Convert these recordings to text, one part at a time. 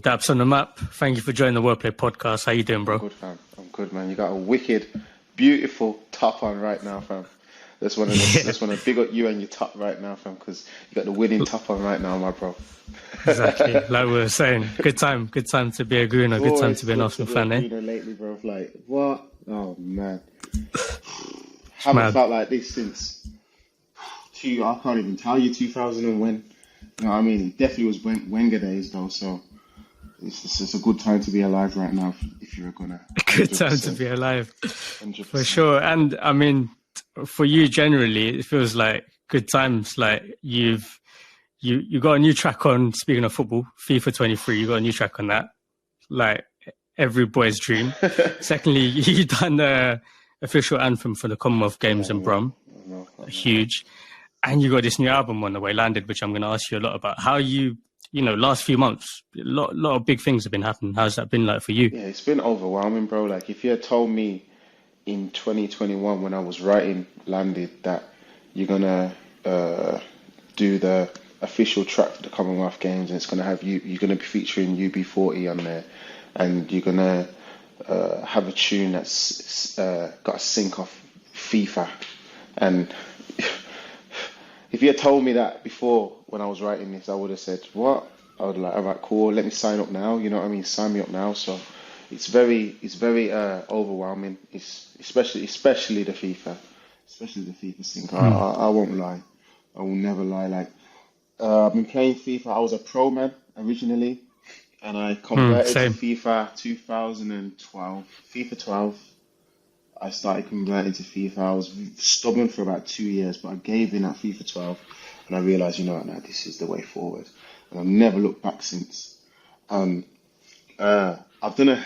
Dapz On The Map. Thank you for joining the Wordplay Podcast. How you doing, bro? I'm good, fam. I'm good, man. You got a wicked, beautiful top on right now, fam. Just want to big up you and your top right now, fam, because you got the winning top on right now, my bro. Exactly, like we were saying. Good time to be a Gooner. Good time to be an Arsenal fan, eh? Lately, bro. Like, what? Oh, man. Haven't felt like this since, I can't even tell you, 2000 and when. You know what I mean? It definitely was Wenger days, though, so it's a good time to be alive right now if you're gonna. Good time to be alive, 100%. for sure. And I mean, for you generally, it feels like good times. Like you got a new track on. Speaking of football, FIFA 23, you got a new track on that. Like every boy's dream. Secondly, you done the official anthem for the Commonwealth Games in Brum. Huge. And you got this new album on the way, Landed, which I'm going to ask you a lot about. How last few months, a lot of big things have been happening. How's that been like for you? Yeah, it's been overwhelming, bro. Like, if you had told me in 2021 when I was writing Landed that you're going to do the official track for the Commonwealth Games and it's going to have you're going to be featuring UB40 on there, and you're going to have a tune that's got a sync off FIFA. And if you had told me that before when I was writing this, I would have said, what? I would like, all right, cool, let me sign up now. You know what I mean? Sign me up now. So it's very overwhelming. It's especially the FIFA sync. I won't lie. I will never lie. Like, I've been playing FIFA. I was a pro man originally, and I converted to FIFA 2012. FIFA 12. I started converting to FIFA. I was stubborn for about 2 years, but I gave in at FIFA 12, and I realized, you know what, now this is the way forward, and I've never looked back since. I've done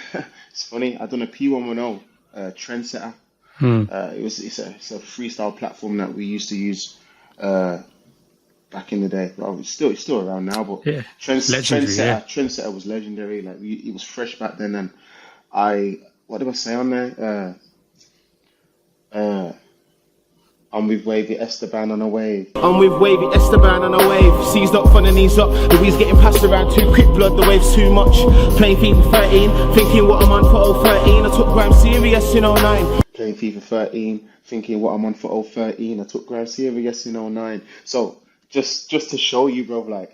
it's funny, I've done a P110 trendsetter. It's a freestyle platform that we used to use back in the day. Well, it's still around now, but yeah. Trendsetter was legendary. Like, it was fresh back then, and what did I say on there? I'm with Wavy Esteban on a wave. I'm with Wavy Esteban on a wave. Seized up from the knees up. The weed's getting passed around too quick, blood, the wave's too much. Playing FIFA 13, thinking what I'm on for 013. I took Graham serious in 09. Playing FIFA 13, thinking what I'm on for 013. I took Graham serious in 09. So just to show you, bro, like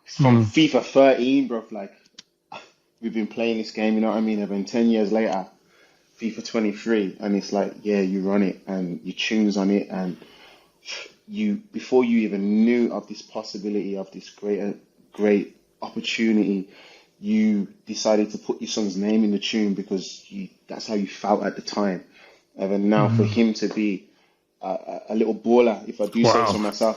from FIFA 13, bro, like we've been playing this game, you know what I mean? And then 10 years later, FIFA 23, and it's like, yeah, you run it and you tunes on it, and before you even knew of this possibility of this great opportunity, you decided to put your son's name in the tune because that's how you felt at the time. And then now for him to be a little baller, if I do say so myself,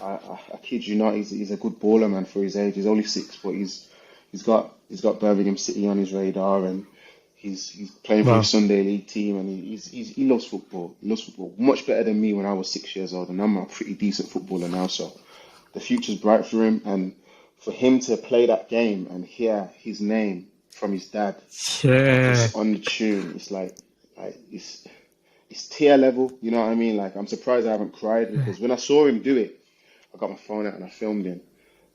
I kid you not, he's a good baller, man, for his age. He's only 6, but he's got Birmingham City on his radar, and he's playing for his Sunday League team, and he loves football. He loves football much better than me when I was 6 years old, and I'm a pretty decent footballer now. So the future's bright for him, and for him to play that game and hear his name from his dad on the tune, it's like it's tier level. You know what I mean? Like, I'm surprised I haven't cried, because when I saw him do it, I got my phone out and I filmed him.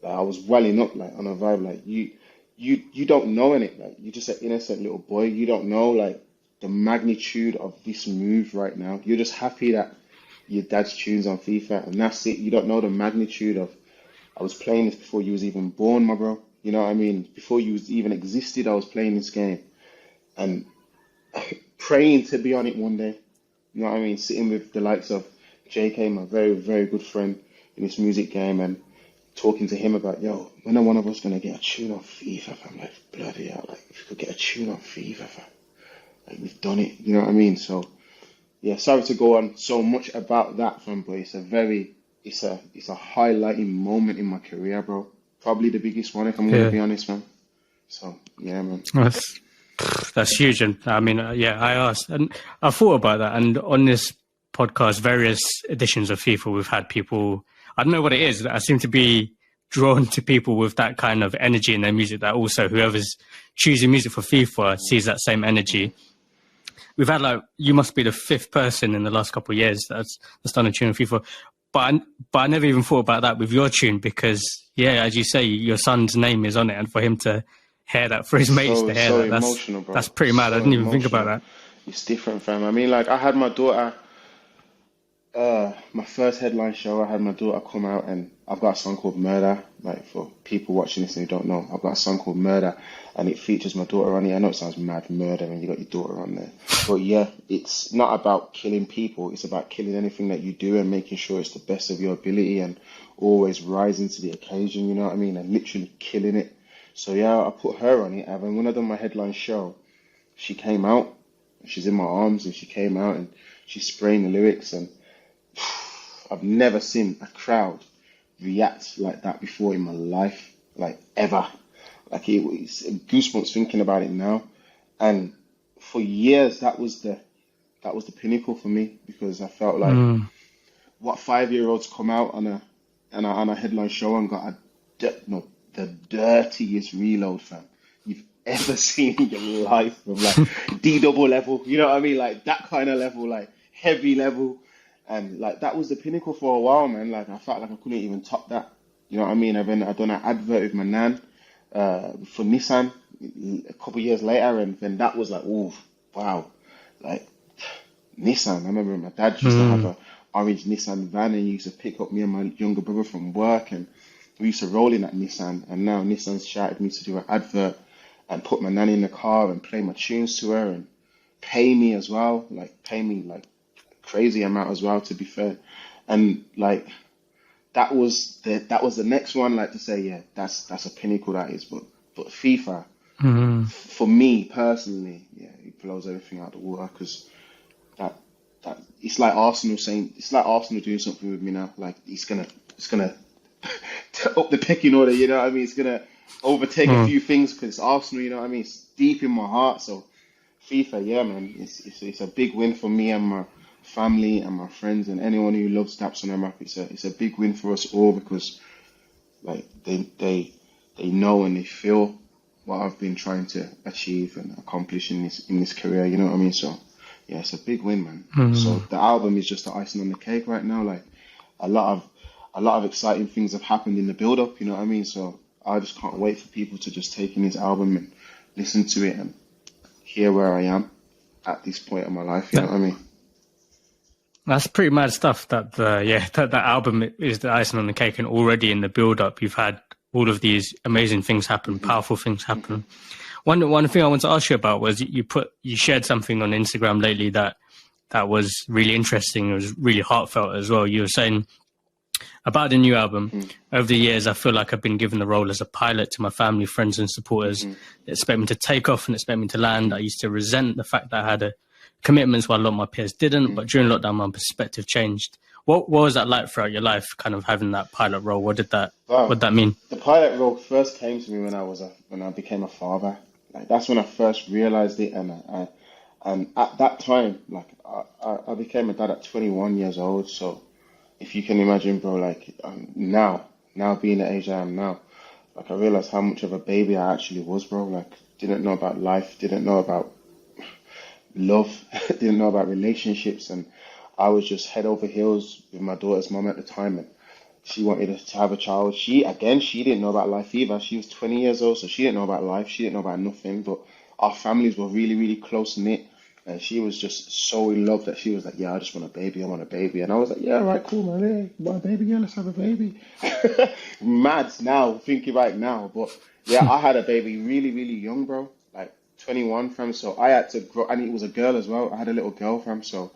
Like, I was welling up, like, on a vibe, like you don't know in it, like, you're just an innocent little boy. You don't know, like, the magnitude of this move right now. You're just happy that your dad's tunes on FIFA, and that's it. You don't know the magnitude of, I was playing this before you was even born, my bro. You know what I mean? Before you even existed, I was playing this game and praying to be on it one day. You know what I mean? Sitting with the likes of JK, my very, very good friend in this music game, and talking to him about, yo, when are one of us going to get a tune on FIFA? I'm like, bloody hell, like, if we could get a tune on FIFA, like, we've done it, you know what I mean? So, yeah, sorry to go on so much about that, fam, but it's a highlighting moment in my career, bro. Probably the biggest one, if I'm going to be honest, man. So, yeah, man. That's huge. And I mean, I asked, and I thought about that. And on this podcast, various editions of FIFA, we've had people, I don't know what it is, I seem to be drawn to people with that kind of energy in their music, that also whoever's choosing music for FIFA sees that same energy. We've had, like, you must be the 5th person in the last couple of years that's done a tune on FIFA. But I never even thought about that with your tune, because yeah, as you say, your son's name is on it, and for him to hear that, for his mates to hear that, emotional, bro. that's pretty mad. I So didn't even think about emotional. that. It's different, fam. I mean, like, I had my daughter, my first headline show, I had my daughter come out, and I've got a song called Murder. Like, for people watching this and who don't know, I've got a song called Murder, and it features my daughter on it. I know it sounds mad, murder, and you got your daughter on there. But yeah, it's not about killing people. It's about killing anything that you do and making sure it's the best of your ability and always rising to the occasion, you know what I mean? And literally killing it. So yeah, I put her on it. And when I done my headline show, she came out. She's in my arms, and she came out and she's spraying the lyrics, and I've never seen a crowd react like that before in my life, like ever. Like it's goosebumps thinking about it now. And for years, that was the pinnacle for me, because I felt like what 5-year-olds come out on a headline show and got the dirtiest reload, fam, you've ever seen in your life, of like D double level, you know what I mean? Like that kind of level, like heavy level. And like that was the pinnacle for a while, man. Like I felt like I couldn't even top that. You know what I mean? I done an advert with my nan for Nissan a couple of years later, and then that was like, oh wow, like Nissan. I remember my dad used to have a orange Nissan van, and he used to pick up me and my younger brother from work, and we used to roll in that Nissan. And now Nissan's shouted me to do an advert and put my nan in the car and play my tunes to her and pay me as well, like pay me like crazy amount as well, to be fair. And like that was the next one, like to say, yeah, that's a pinnacle, that is. But FIFA, for me personally, yeah, it blows everything out of the water, because that it's like Arsenal doing something with me now. Like it's gonna up the pecking order, you know what I mean? It's gonna overtake a few things, because it's Arsenal, you know what I mean? It's deep in my heart. So FIFA, yeah, man, it's a big win for me and my family and my friends and anyone who loves Dapz On The Map. It's a big win for us all, because like they know and they feel what I've been trying to achieve and accomplish in this career, you know what I mean? So yeah, it's a big win, man. So the album is just the icing on the cake right now. Like a lot of exciting things have happened in the build up, you know what I mean? So I just can't wait for people to just take in this album and listen to it and hear where I am at this point in my life, you know what I mean? That's pretty mad stuff. That that album is the icing on the cake, and already in the build-up, you've had all of these amazing things happen, powerful things happen. One thing I want to ask you about was you shared something on Instagram lately that was really interesting. It was really heartfelt as well. You were saying about the new album. Over the years, I feel like I've been given the role as a pilot to my family, friends, and supporters. They expect me to take off and expect me to land. I used to resent the fact that I had commitments while a lot of my peers didn't, but during lockdown, my perspective changed. What was that like throughout your life, kind of having that pilot role? What did that mean? The pilot role first came to me when I became a father. Like that's when I first realized it, and at that time, like I became a dad at 21 years old. So if you can imagine, bro, like now being the age I am now, like I realized how much of a baby I actually was, bro. Like didn't know about life, didn't know about love, didn't know about relationships, and I was just head over heels with my daughter's mom at the time, and she wanted to have a child. She didn't know about life either. She was 20 years old, so she didn't know about life. She didn't know about nothing, but our families were really, really close knit, and she was just so in love that she was like, yeah, I just want a baby. I want a baby. And I was like, yeah, right, cool, man. Hey, you want a baby? Yeah, let's have a baby. Mad now, thinking right now. But yeah, I had a baby really, really young, bro. Like 21, fam. So I had to grow, and it was a girl as well. I had a little girl, fam. So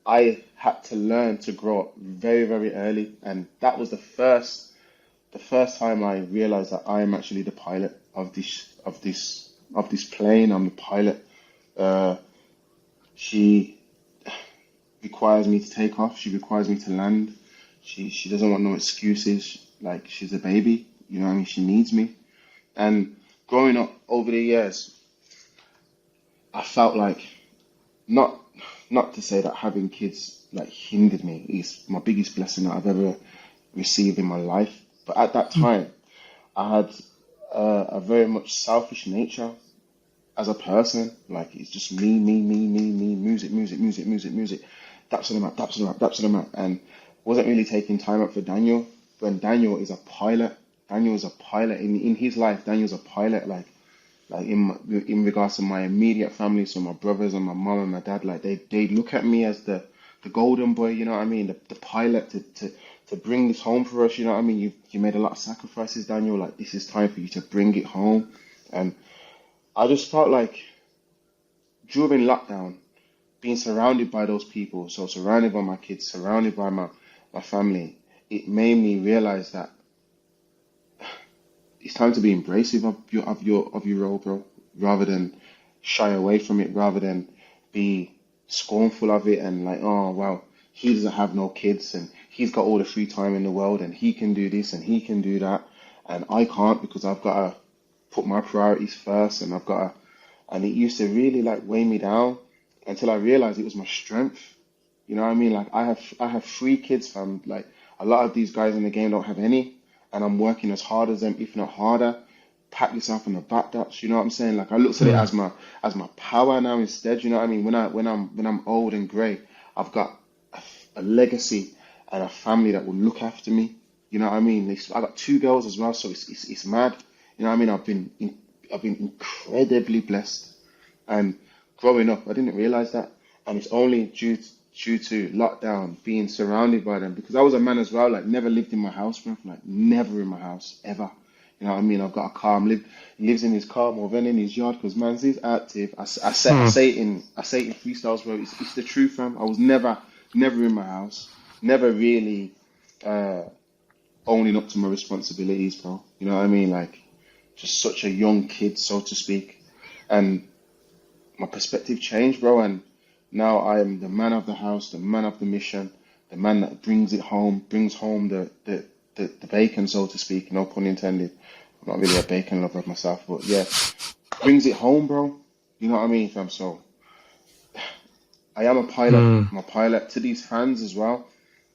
I had to learn to grow up very, very early. And that was the first time I realized that I am actually the pilot of this plane. I'm the pilot. She requires me to take off. She requires me to land. She doesn't want no excuses. Like she's a baby, you know what I mean? She needs me. And growing up over the years, I felt like not to say that having kids like hindered me. It's my biggest blessing that I've ever received in my life. But at that time, I had a very much selfish nature as a person. Like it's just me, music. Dapz On The Map, and wasn't really taking time up for Daniel. when Daniel is a pilot. Daniel is a pilot in his life. Daniel's a pilot. Like in regards to my immediate family, so my brothers and my mom and my dad, like they look at me as the golden boy. You know what I mean? The pilot to bring this home for us. You know what I mean? You made a lot of sacrifices, Daniel. Like this is time for you to bring it home. And I just felt like during lockdown, being surrounded by those people, so surrounded by my kids, surrounded by my family, it made me realize that it's time to be embracive of your role, bro, rather than shy away from it, rather than be scornful of it and like, oh wow, he doesn't have no kids and he's got all the free time in the world and he can do this and he can do that and I can't because I've got to put my priorities first and and it used to really like weigh me down until I realized it was my strength. You know what I mean? Like I have 3 kids, fam. Like a lot of these guys in the game don't have any, and I'm working as hard as them, if not harder. Pat yourself on the back, Dapz. You know what I'm saying? Like I looked at it as my power now instead. You know what I mean? When I'm old and grey, I've got a legacy and a family that will look after me. You know what I mean? I got 2 girls as well, so it's mad. You know what I mean? I've been incredibly blessed, and growing up, I didn't realize that, and it's only due to lockdown, being surrounded by them, because I was a man as well, like never lived in my house, bro, like never in my house ever. You know what I mean? I've got a car. Lives in his car more than in his yard because man's is active. I say it in freestyles, bro. It's the truth, fam. I was never in my house, never really owning up to my responsibilities, bro. You know what I mean? Like just such a young kid, so to speak, and my perspective changed, bro, and now I am the man of the house, the man of the mission, the man that brings home the bacon, so to speak, no pun intended. I'm not really a bacon lover myself, but yeah, brings it home, bro. You know what I mean, fam? So I am a pilot. I'm a pilot to these fans as well.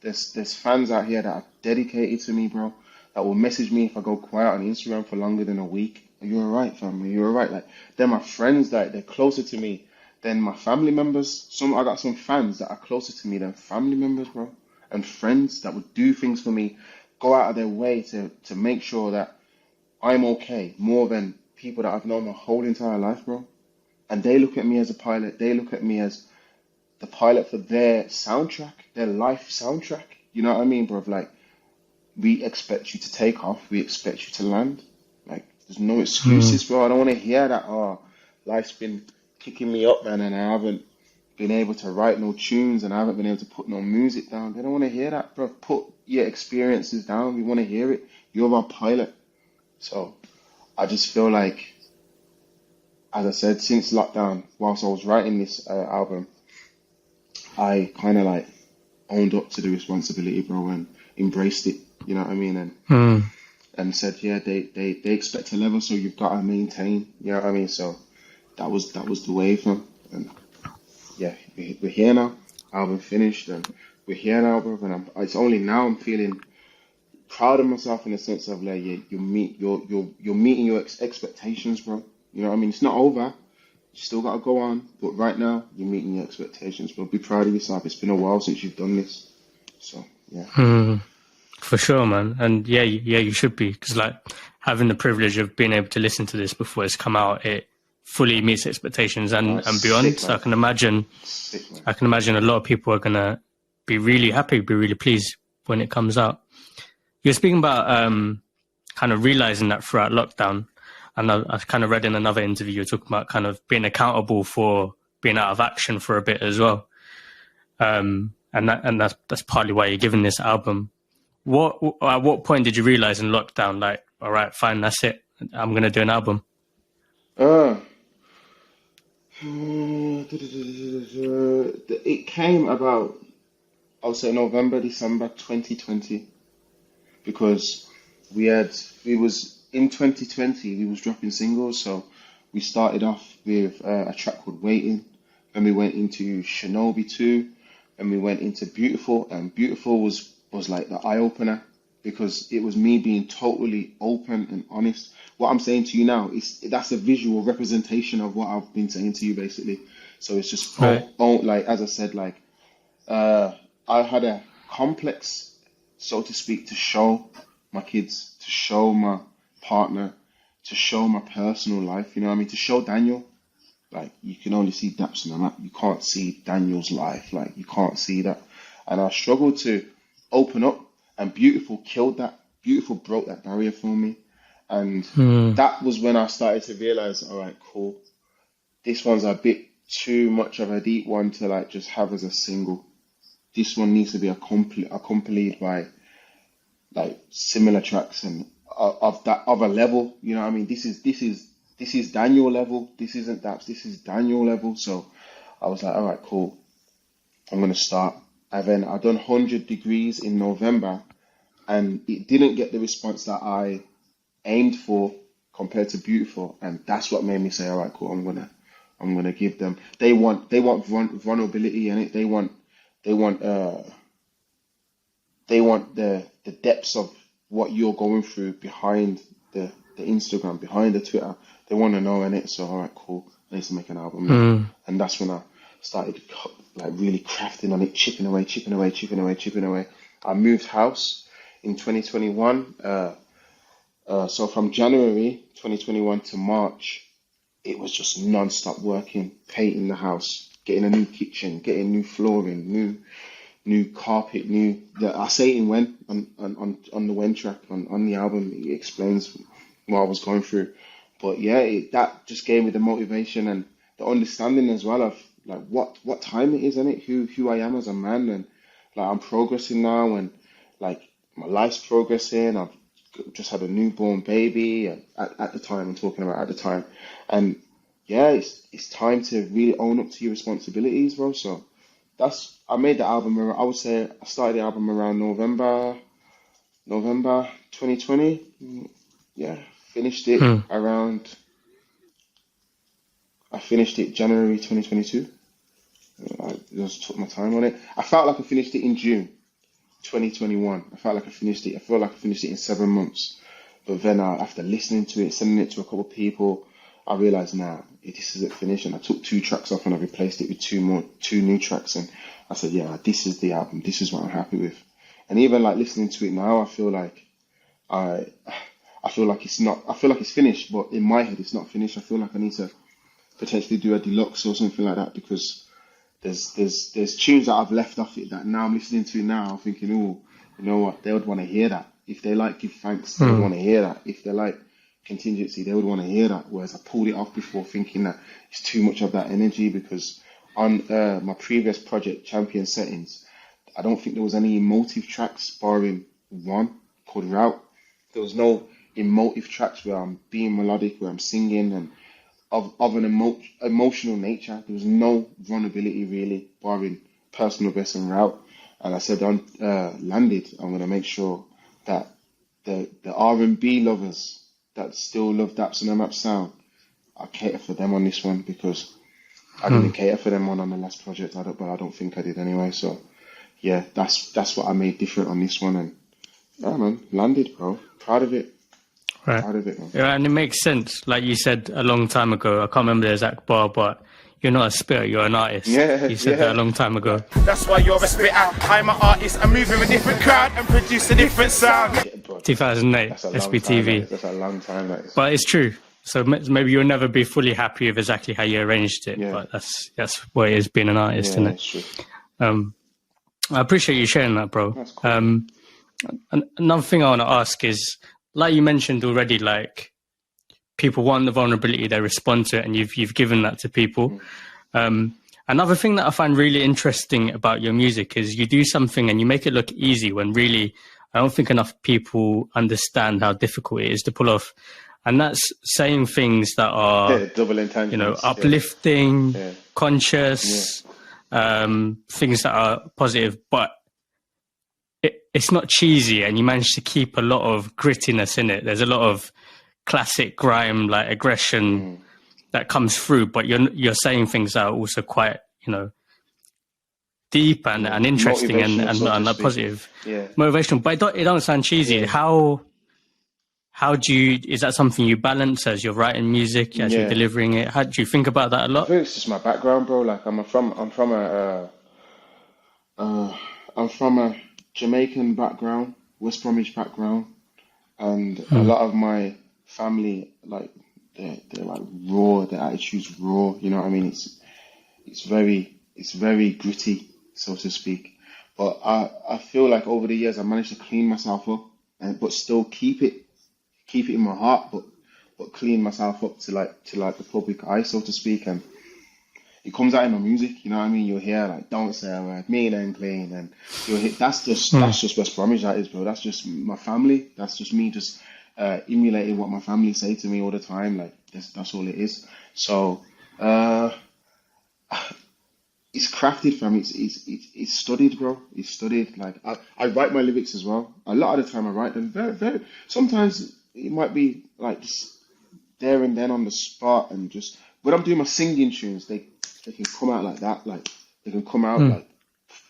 There's fans out here that are dedicated to me, bro, that will message me if I go quiet on Instagram for longer than a week. You're alright, fam. You're alright. Like they're my friends, that they're closer to me than my family members. I got some fans that are closer to me than family members, bro, and friends that would do things for me, go out of their way to make sure that I'm okay, more than people that I've known my whole entire life, bro. And they look at me as a pilot. They look at me as the pilot for their soundtrack, their life soundtrack. You know what I mean, bro? Like we expect you to take off. We expect you to land. Like there's no excuses, bro. I don't want to hear that. Oh, life's been kicking me up, man, and I haven't been able to write no tunes and I haven't been able to put no music down. They don't want to hear that, bro. Put your experiences down. We want to hear it. You're our pilot. So I just feel like, as I said, since lockdown, whilst I was writing this album, I kind of like owned up to the responsibility, bro, and embraced it. You know what I mean? And said, yeah, they expect a level, so you've got to maintain. You know what I mean? So that was the wave, man. And yeah, we're here now. Album finished, and we're here now, bro. And it's only now I'm feeling proud of myself in the sense of like, yeah, you're meeting your expectations, bro. You know what I mean? It's not over. You still got to go on, but right now you're meeting your expectations, bro. Be proud of yourself. It's been a while since you've done this, so yeah. For sure, man. And yeah, you should be, because like having the privilege of being able to listen to this before it's come out, it fully meets expectations and beyond. Sick, so I can imagine a lot of people are gonna be really happy, be really pleased when it comes out. You're speaking about kind of realizing that throughout lockdown, and I kind of read in another interview you're talking about kind of being accountable for being out of action for a bit as well, and that's partly why you're giving this album. At what point did you realize in lockdown, like, all right, fine, that's it, I'm gonna do an album? It came about, I would say, November, December 2020, because we was in 2020, we was dropping singles. So we started off with a track called Waiting, then we went into Shinobi 2, and we went into Beautiful, and Beautiful was like the eye opener, because it was me being totally open and honest. What I'm saying to you now that's a visual representation of what I've been saying to you, basically. So it's just like, as I said, like I had a complex so to speak, to show my kids, to show my partner, to show my personal life, you know what I mean? To show Daniel, like, you can only see Dapz On The Map. You can't see Daniel's life. Like, you can't see that. And I struggled to open up, and Beautiful killed that. Beautiful broke that barrier for me. And that was when I started to realize, all right, cool. This one's a bit too much of a deep one to like just have as a single. This one needs to be accompanied by like similar tracks and of that other level. You know what I mean? This is Daniel level. This isn't Dapz. This is Daniel level. So I was like, all right, cool. I'm gonna start. And then I done 100 Degrees in November, and it didn't get the response that I aimed for compared to Beautiful, and that's what made me say, all right, cool. I'm gonna give them. They want vulnerability in it. They want the depths of what you're going through behind the Instagram, behind the Twitter. They want to know in it. So all right, cool. I need to make an album now. And that's when I started like really crafting on it, chipping away. I moved house in 2021. So from January 2021 to March, it was just non-stop working, painting the house, getting a new kitchen, getting new flooring, new carpet, I say it in When on the When track on the album. It explains what I was going through. But yeah, that just gave me the motivation and the understanding as well of like what time it is, innit? Who I am as a man, and like I'm progressing now, and like my life's progressing. I've just had a newborn baby, and at the time, I'm talking about at the time, and yeah, it's time to really own up to your responsibilities, bro. So I made the album. I would say I started the album around November 2020. Yeah, finished it I finished it January 2022. I just took my time on it. I felt like I finished it in June 2021. I felt like I finished it. I felt like I finished it in 7 months. But then after listening to it, sending it to a couple of people, I realized, this isn't finished. And I took 2 tracks off and I replaced it with 2 new tracks. And I said, yeah, this is the album. This is what I'm happy with. And even like listening to it now, I feel like it's finished, but in my head, it's not finished. I feel like I need to potentially do a deluxe or something like that, because there's tunes that I've left off it that now I'm listening to now, I'm thinking, oh, you know what, they would want to hear that. If they like Give Thanks, they would want to hear that. If they like Contingency, they would want to hear that. Whereas I pulled it off before thinking that it's too much of that energy, because on my previous project, Champion Settings, I don't think there was any emotive tracks barring one called Route. There was no emotive tracks where I'm being melodic, where I'm singing and of an emotional nature. There was no vulnerability really, barring Personal Best and Route. And I said on Landed, I'm going to make sure that the R&B lovers that still love Dapz On The Map sound, I cater for them on this one, because I didn't cater for them on the last project, but I don't think I did anyway. So yeah, that's what I made different on this one. And yeah, man, Landed, bro. Proud of it. Right. Proud of it, man. Yeah, and it makes sense. Like you said a long time ago, I can't remember the exact bar, but you're not a spitter, you're an artist. Yeah, you said that a long time ago. That's why you're a spitter. I'm an artist. I move in a different crowd and produce a different sound. 2008, SBTV. That's a long time. That is. But it's true. So maybe you'll never be fully happy with exactly how you arranged it. Yeah. But that's what it is being an artist, isn't it? That's true. I appreciate you sharing that, bro. That's cool. Another thing I want to ask is, like you mentioned already, like people want the vulnerability, they respond to it, and you've given that to people. Another thing that I find really interesting about your music is you do something and you make it look easy when really I don't think enough people understand how difficult it is to pull off. And that's saying things that are, double entendres, uplifting, conscious, things that are positive, but it's not cheesy, and you manage to keep a lot of grittiness in it. There's a lot of classic grime, like aggression that comes through, but you're saying things that are also quite, deep and interesting and positive, motivational. But it don't sound cheesy. Yeah. How do you? Is that something you balance as you're writing music, as you're delivering it? How do you think about that a lot? I think it's just my background, bro. Like I'm from Jamaican background, West Bromwich background, and a lot of my family, like, they're like raw, their attitude's raw, you know what I mean? It's very gritty, so to speak. But I feel like over the years I managed to clean myself up, but still keep it in my heart, but clean myself up to the public eye, so to speak. And it comes out in my music, you know what I mean? You'll hear like "Don't Say a Word," "Me and Clean," and you'll hear that's just West Bromwich, that is, bro. That's just my family. That's just me just emulating what my family say to me all the time. Like that's all it is. So it's crafted, fam. It's studied, bro. It's studied. Like I write my lyrics as well. A lot of the time I write them very. Sometimes it might be like just there and then on the spot, and just when I'm doing my singing tunes, they can come out like that. Like they can come out like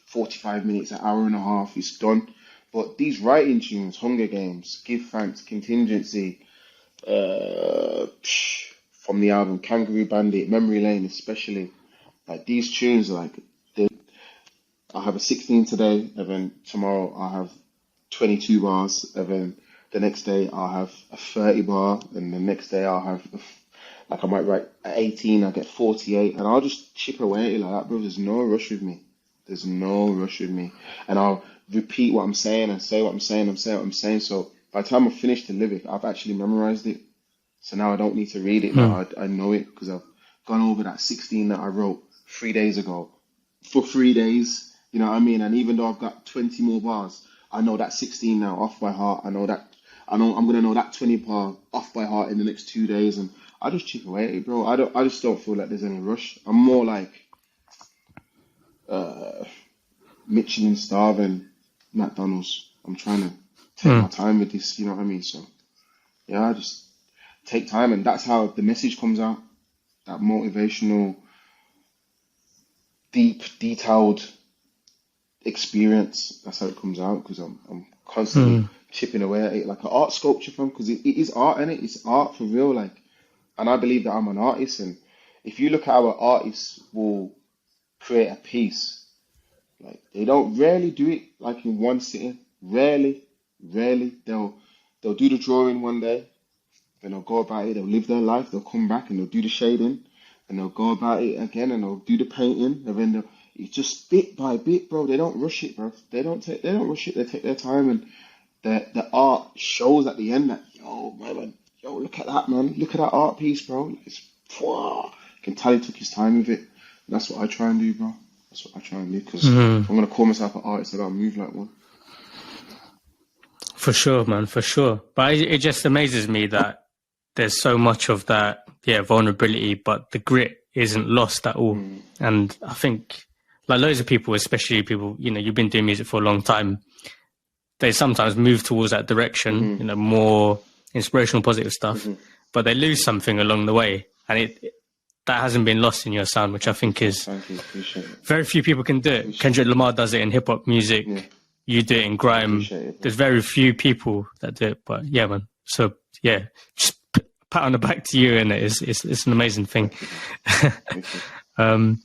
45 minutes, an hour and a half. It's done. But these writing tunes, Hunger Games, Give Thanks, Contingency, from the album Kangaroo Bandit, Memory Lane, especially. Like these tunes, are like I have a 16 today, and then tomorrow I'll have 22 bars, and then the next day I'll have a 30 bar, and the next day I'll have like I might write at 18, I get 48, and I'll just chip away at it like that, bro. There's no rush with me. There's no rush with me, and I'll repeat what I'm saying and say what I'm saying and say what I'm saying. So by the time I finish the lyric, I've actually memorized it. So now I don't need to read it. Now I know it because I've gone over that 16 that I wrote 3 days ago for 3 days, you know what I mean? And even though I've got 20 more bars, I know that 16 now off by heart. I know I'm gonna know that 20 bar off by heart in the next 2 days, and I just chip away at it, bro. I just don't feel like there's any rush. I'm more like Michelin starving McDonald's. I'm trying to take my time with this, you know what I mean? So yeah, I just take time, and that's how the message comes out. That motivational, deep, detailed experience. That's how it comes out, because I'm constantly chipping away at it like an art sculpture, fam. Because it is art, innit? It's art for real, like. And I believe that I'm an artist, and if you look at how artists will create a piece, like they don't rarely do it like in one sitting. Rarely. They'll do the drawing one day, then they'll go about it. They'll live their life. They'll come back and they'll do the shading, and they'll go about it again, and they'll do the painting, and then it's just bit by bit, bro. They don't rush it, bro. They don't rush it. They take their time, and the art shows at the end that yo, look at that, man. Look at that art piece, bro. It's you can tell he took his time with it. And that's what I try and do, bro. That's what I try and do, because if I'm gonna call myself an artist, I gotta move like one. For sure, man, for sure. But it just amazes me that there's so much of that, vulnerability, but the grit isn't lost at all. And I think, like loads of people, especially people, you've been doing music for a long time, they sometimes move towards that direction, more inspirational, positive stuff, but they lose something along the way. And that hasn't been lost in your sound, which I think is very few people can do it. Kendrick Lamar does it in hip hop music. Yeah. You do it in grime. There's very few people that do it, but yeah, man. So yeah, just pat on the back to you, and it's an amazing thing. Bro,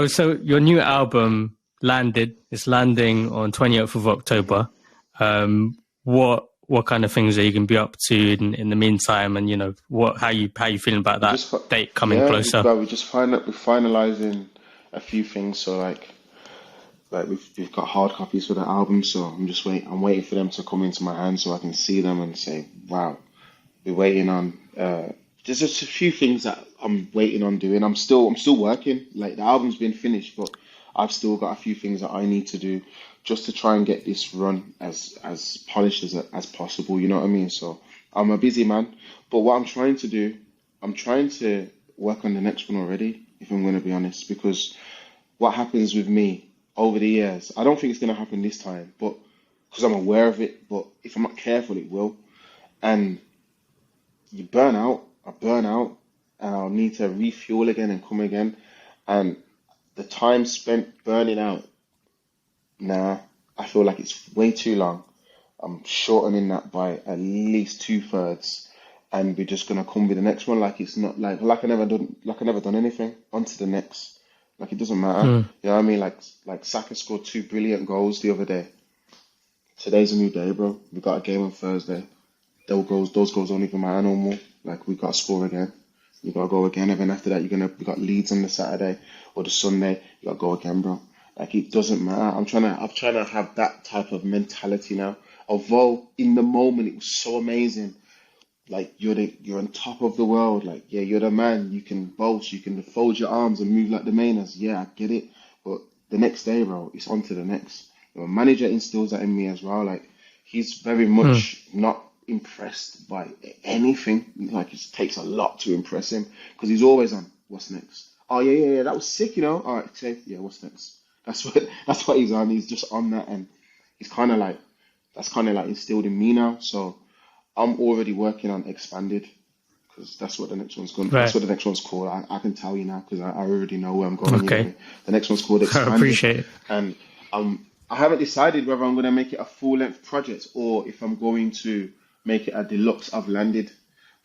so your new album landed. It's landing on 28th of October. What kind of things are you going to be up to in the meantime? And how you feeling about that date coming closer? We're finalizing a few things. So like we've got hard copies for the album, so I'm waiting for them to come into my hands so I can see them and say, wow, we're waiting on. There's just a few things that I'm waiting on doing. I'm still working. Like the album's been finished, but I've still got a few things that I need to do just to try and get this run as polished as possible. You know what I mean? So I'm a busy man, but what I'm trying to do, I'm trying to work on the next one already, if I'm going to be honest, because what happens with me over the years, I don't think it's going to happen this time, but because I'm aware of it, but if I'm not careful, it will. And you burn out, I burn out, and I'll need to refuel again and come again. And the time spent burning out, I feel like it's way too long. I'm shortening that by at least 2/3, and we're just gonna come with the next one like it's not like I never done anything. On to the next. Like it doesn't matter. You know what I mean? Like Saka scored 2 brilliant goals the other day. today's a new day, bro. We got a game on Thursday. Those goals don't even matter no more. Like, we got to score again. You got to go again. And then after that, we got Leeds on the Saturday or the Sunday. You got to go again, bro. Like, it doesn't matter. I'm trying to have that type of mentality now. Although in the moment it was so amazing. Like, you're on top of the world. Like, yeah, you're the man. You can boast. You can fold your arms and move like the Mainers. Yeah, I get it. But the next day, bro, it's on to the next. The manager instills that in me as well. Like, he's very much not impressed by anything. Like, it takes a lot to impress him because he's always on, what's next? Oh, yeah, that was sick, you know? All right, safe. Yeah, what's next? That's what he's on. He's just on that, and he's kind of like, that's kind of like instilled in me now. So I'm already working on expanded because that's what the next one's going. Right. That's what the next one's called. I can tell you now because I already know where I'm going. Okay. Anyway. The next one's called expanded. I appreciate it. And I haven't decided whether I'm going to make it a full-length project or if I'm going to make it a deluxe. I've landed,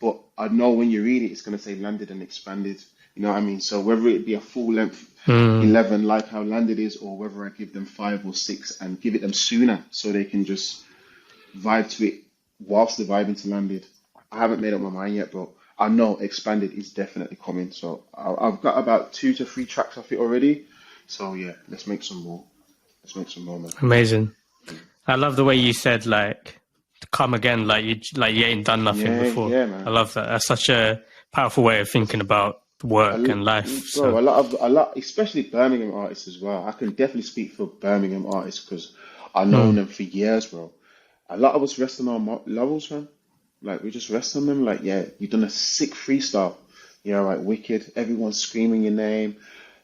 but I know when you read it, it's going to say landed and expanded. You know what I mean? So whether it be a full-length 11 like how landed is, or whether I give them 5 or 6 and give it them sooner so they can just vibe to it whilst they're vibing to landed. I haven't made up my mind yet, but I know expanded is definitely coming. So I've got about 2 to 3 tracks off it already. So yeah, let's make some more. Man. Amazing. I love the way you said, like, to come again, like you ain't done nothing before. Yeah, man. I love that. That's such a powerful way of thinking about work and life. Bro, so. a lot, especially Birmingham artists as well. I can definitely speak for Birmingham artists because I've known them for years, bro. A lot of us rest on our laurels, man. Like, we just rest on them. Like, yeah, you've done a sick freestyle. Yeah, right, wicked. Everyone's screaming your name.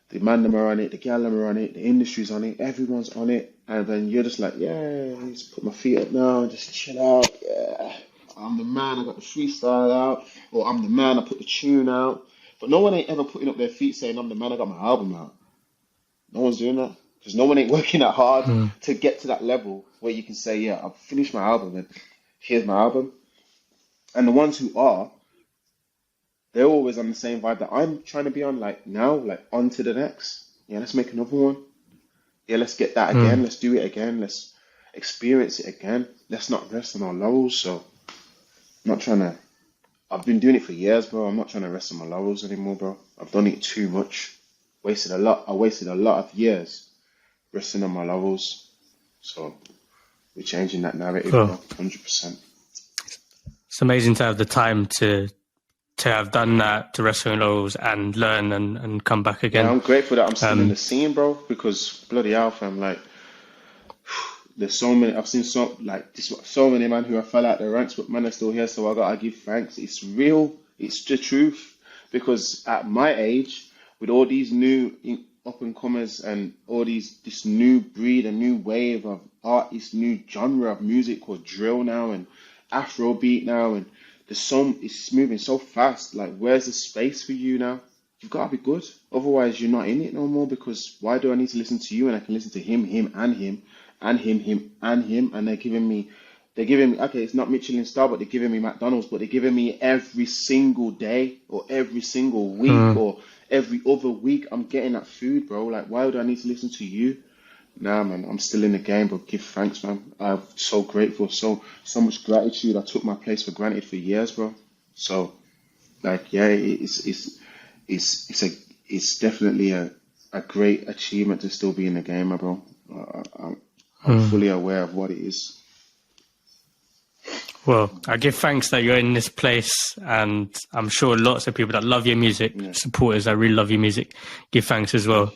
The man them are on it, the gal them are on it, the industry's on it, everyone's on it, and then you're just like, yeah, I just put my feet up now, just chill out, yeah, I'm the man, I got the freestyle out, or I'm the man, I put the tune out, but no one ain't ever putting up their feet saying, I'm the man, I got my album out. No one's doing that, because no one ain't working that hard to get to that level where you can say, yeah, I've finished my album, and here's my album. And the ones who are, they're always on the same vibe that I'm trying to be on, like now, like on to the next. Yeah, let's make another one. Yeah, let's get that again. Let's do it again. Let's experience it again. Let's not rest on our laurels. So I'm not trying to, I've been doing it for years, bro. I'm not trying to rest on my laurels anymore, bro. I've done it too much. I wasted a lot of years resting on my laurels. So we're changing that narrative, bro, 100%. It's amazing to have the time to have done that, to rest on laurels and learn and come back again. Yeah, I'm grateful that I'm still in the scene, bro, because bloody hell, fam, like, there's so many, I've seen so many man who have fell out their ranks, but man are still here, so I gotta give thanks. It's real, it's the truth, because at my age, with all these new up-and-comers and all this new breed, a new wave of art, this new genre of music called drill now and Afrobeat now, and it's moving so fast. Like, where's the space for you now? You've got to be good. Otherwise, you're not in it no more, because why do I need to listen to you when I can listen to him, and him, and him, and him, and they're giving me, okay, it's not Michelin star, but they're giving me McDonald's, but they're giving me every single day or every single week or every other week I'm getting that food, bro. Like, why would I need to listen to you? Nah, man, I'm still in the game, but give thanks, man. I'm so grateful, so much gratitude. I took my place for granted for years, bro. So, like, yeah, it's definitely a great achievement to still be in the game, bro. I'm fully aware of what it is. Well, I give thanks that you're in this place, and I'm sure lots of people that love your music, supporters that really love your music, give thanks as well.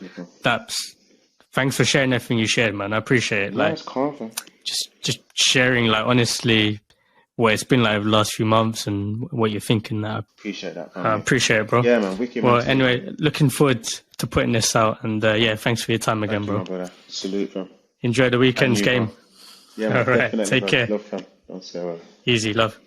Thanks for sharing everything you shared, man. I appreciate it. Like, just sharing, like, honestly, what it's been like over the last few months and what you're thinking now. Appreciate that, man. I appreciate it, bro. Yeah, man. Wicked, well, man. Anyway, looking forward to putting this out. And yeah, thanks for your time again, bro. Thank you, my brother. Salute, bro. Enjoy the weekend's game. Bro. Yeah, man, all right, definitely, take bro. care. Love, fam. Don't say a word. Easy, love.